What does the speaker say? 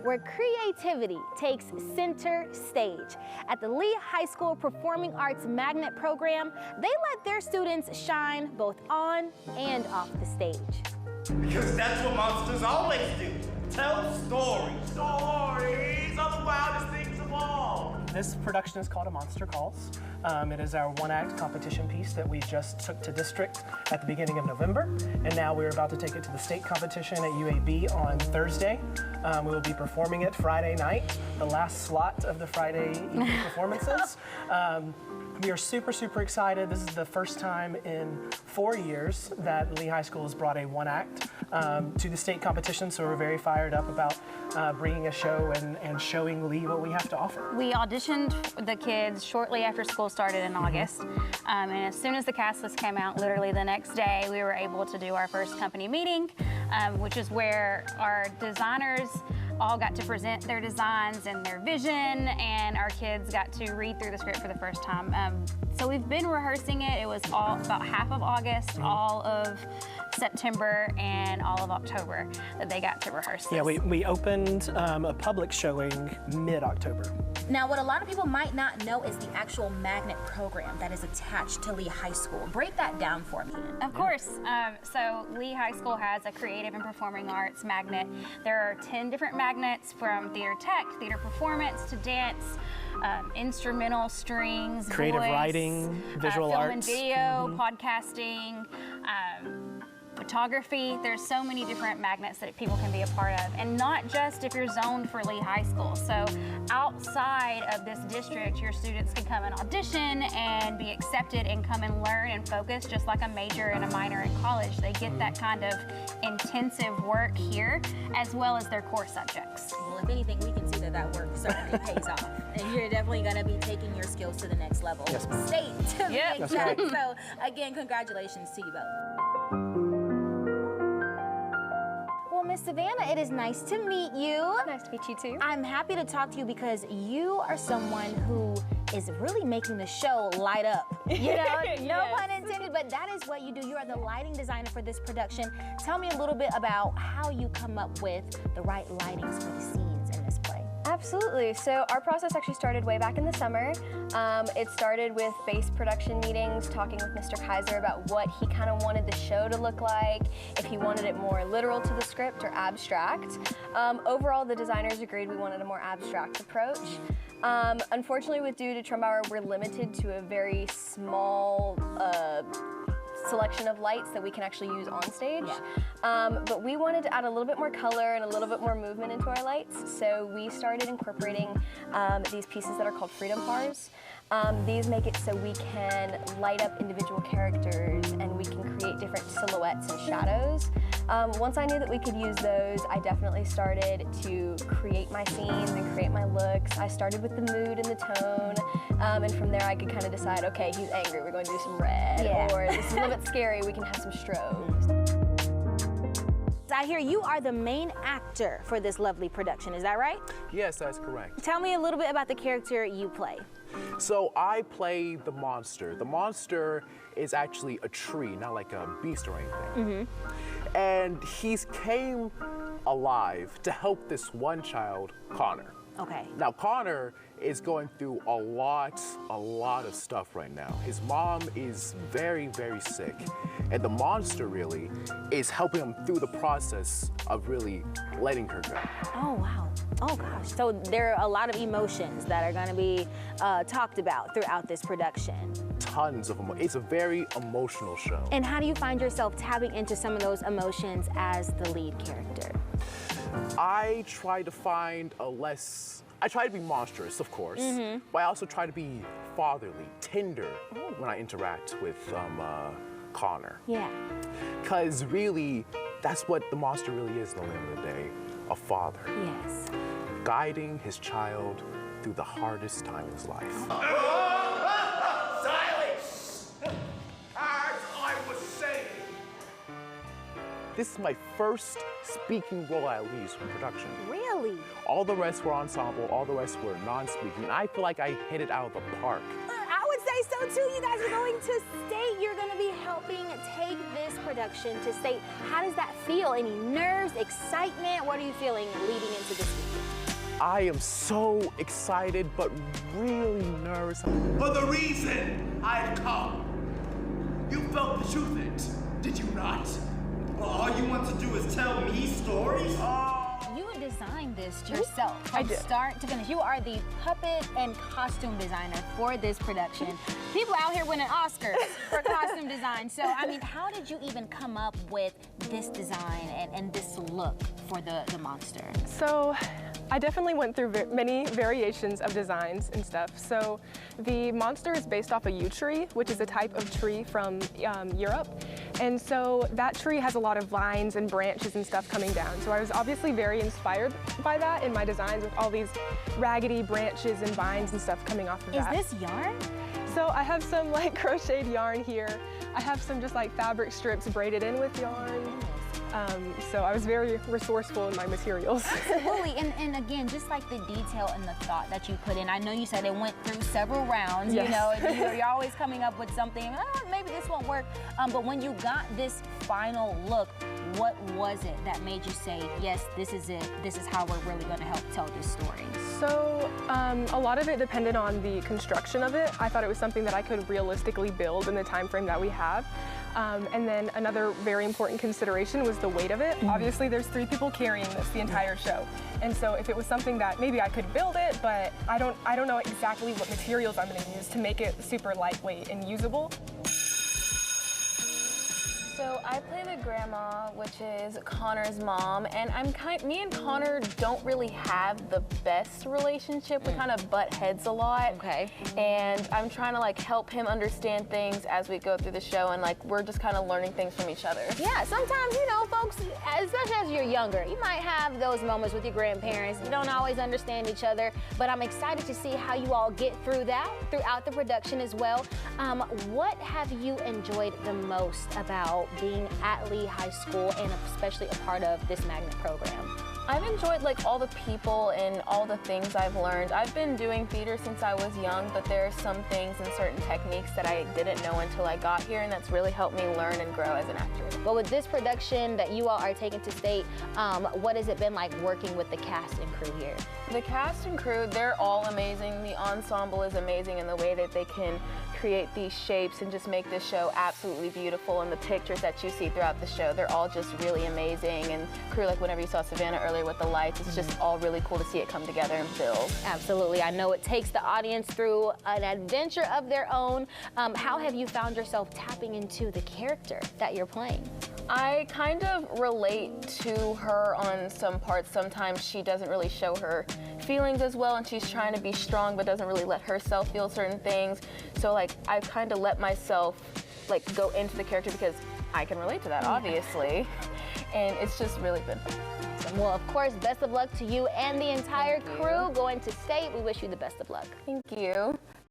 where creativity takes center stage. At the Lee High School Performing Arts Magnet Program, they let their students shine both on and off the stage. Because that's what monsters always do. Tell stories. Stories are the wildest things of all. This production is called A Monster Calls. It is our one-act competition piece that we just took to district at the beginning of November, and now we're about to take it to the state competition at UAB on Thursday. We will be performing it Friday night, the last slot of the Friday evening performances. We are super, super excited. This is the first time in 4 years that Lee High School has brought a one-act to the state competition, so we're very fired up about bringing a show and showing Lee what we have to offer. We auditioned the kids shortly after school started in August, and as soon as the cast list came out, literally the next day, we were able to do our first company meeting, which is where our designers all got to present their designs and their vision, and our kids got to read through the script for the first time. So we've been rehearsing it. It was all about half of August, all of September, and all of October that they got to rehearse this. Yeah, we opened a public showing mid-October. Now, what a lot of people might not know is the actual magnet program that is attached to Lee High School. Break that down for me. Of course. So Lee High School has a creative and performing arts magnet. There are 10 different magnets, from theater tech, theater performance, to dance, instrumental, strings, creative voice, writing, visual film arts. and video, podcasting, photography. There's so many different magnets that people can be a part of, and not just if you're zoned for Lee High School. So outside of this district, your students can come and audition and be accepted and come and learn and focus just like a major and a minor in college. They get that kind of intensive work here, as well as their core subjects. Well, if anything, we can see that work certainly pays off. And you're definitely going to be taking your skills to the next level. Yes, ma'am. State to Yep. be That's exact. right. So again, congratulations to you both. Well, Miss Savannah, it is nice to meet you. Nice to meet you too. I'm happy to talk to you because you are someone who is really making the show light up. You know, no Yes. pun intended, but that is what you do. You are the lighting designer for this production. Tell me a little bit about how you come up with the right lightings for the scenes in this play. Absolutely. So our process actually started way back in the summer. It started with base production meetings, talking with Mr. Kaiser about what he kind of wanted the show to look like, if he wanted it more literal to the script or abstract. Overall, the designers agreed we wanted a more abstract approach. Unfortunately, due to Trumbauer, we're limited to a very small selection of lights that we can actually use on stage. But we wanted to add a little bit more color and a little bit more movement into our lights, so we started incorporating these pieces that are called freedom bars. These make it so we can light up individual characters and we can create different silhouettes and shadows. Once I knew that we could use those, I definitely started to create my scenes and create my looks. I started with the mood and the tone, and from there I could kind of decide, okay, he's angry, we're going to do some red, or this is a little bit scary, we can have some strobes. I hear you are the main actor for this lovely production, is that right? Yes, that's correct. Tell me a little bit about the character you play. So I play the monster. The monster is actually a tree, not like a beast or anything. And he's came alive to help this one child, Connor. Okay. Now, Connor is going through a lot of stuff right now. His mom is very, very sick, and the monster really is helping him through the process of really letting her go. Oh, wow. Oh, gosh. So there are a lot of emotions that are going to be talked about throughout this production. Tons of emotions. It's a very emotional show. And how do you find yourself tapping into some of those emotions as the lead character? I try to find I try to be monstrous, of course, but I also try to be fatherly, tender when I interact with Connor. Yeah. Because really, that's what the monster really is at the end of the day, a father. Yes. Guiding his child through the hardest time in his life. Silence! As I was saying. This is my first speaking role at least in production. Really? All the rest were ensemble, all the rest were non-speaking. I feel like I hit it out of the park. I would say so too. You guys are going to state. You're going to be helping take this production to state. How does that feel? Any nerves, excitement? What are you feeling leading into this weekend? I am so excited, but really nervous. For the reason I've come. You felt the truth in it, did you not? Well, all you want to do is tell me stories? You designed this yourself I from did. start to finish. You are the puppet and costume designer for this production. People out here winning Oscars for costume design. So, I mean, how did you even come up with this design and this look for the monster? So I definitely went through many variations of designs and stuff. So the monster is based off a yew tree, which is a type of tree from Europe. And so that tree has a lot of vines and branches and stuff coming down. So I was obviously very inspired by that in my designs with all these raggedy branches and vines and stuff coming off of that. Is this yarn? So I have some like crocheted yarn here. I have some just like fabric strips braided in with yarn. So I was very resourceful in my materials. Absolutely, and again, just like the detail and the thought that you put in. I know you said it went through several rounds, Yes. you know, and you're always coming up with something, maybe this won't work. But when you got this final look, what was it that made you say, yes, this is it, this is how we're really gonna help tell this story? So a lot of it depended on the construction of it. I thought it was something that I could realistically build in the time frame that we have. And then another very important consideration was the weight of it. Obviously, there's 3 people carrying this the entire show. And so if it was something that maybe I could build it, but I don't know exactly what materials I'm gonna use to make it super lightweight and usable. So I play the grandma, which is Connor's mom, and me and Connor don't really have the best relationship. We kind of butt heads a lot. Okay. And I'm trying to like help him understand things as we go through the show, and like we're just kind of learning things from each other. Yeah, sometimes, you know, folks, especially as you're younger, you might have those moments with your grandparents. You don't always understand each other, but I'm excited to see how you all get through that throughout the production as well. What have you enjoyed the most about being at Lee High School and especially a part of this magnet program? I've enjoyed like all the people and all the things I've learned. I've been doing theater since I was young, but there are some things and certain techniques that I didn't know until I got here, and that's really helped me learn and grow as an actress. Well, with this production that you all are taking to state, what has it been like working with the cast and crew here? The cast and crew, they're all amazing. The ensemble is amazing in the way that they can create these shapes and just make this show absolutely beautiful. And the pictures that you see throughout the show, they're all just really amazing. And crew, like whenever you saw Savannah earlier with the lights, it's just all really cool to see it come together and build. Absolutely. I know it takes the audience through an adventure of their own. How have you found yourself tapping into the character that you're playing? I kind of relate to her on some parts. Sometimes she doesn't really show her feelings as well, and she's trying to be strong but doesn't really let herself feel certain things. So like I kind of let myself like go into the character because I can relate to that, obviously. And it's just really been fun. Well, of course, best of luck to you and the entire crew going to state. We wish you the best of luck. Thank you.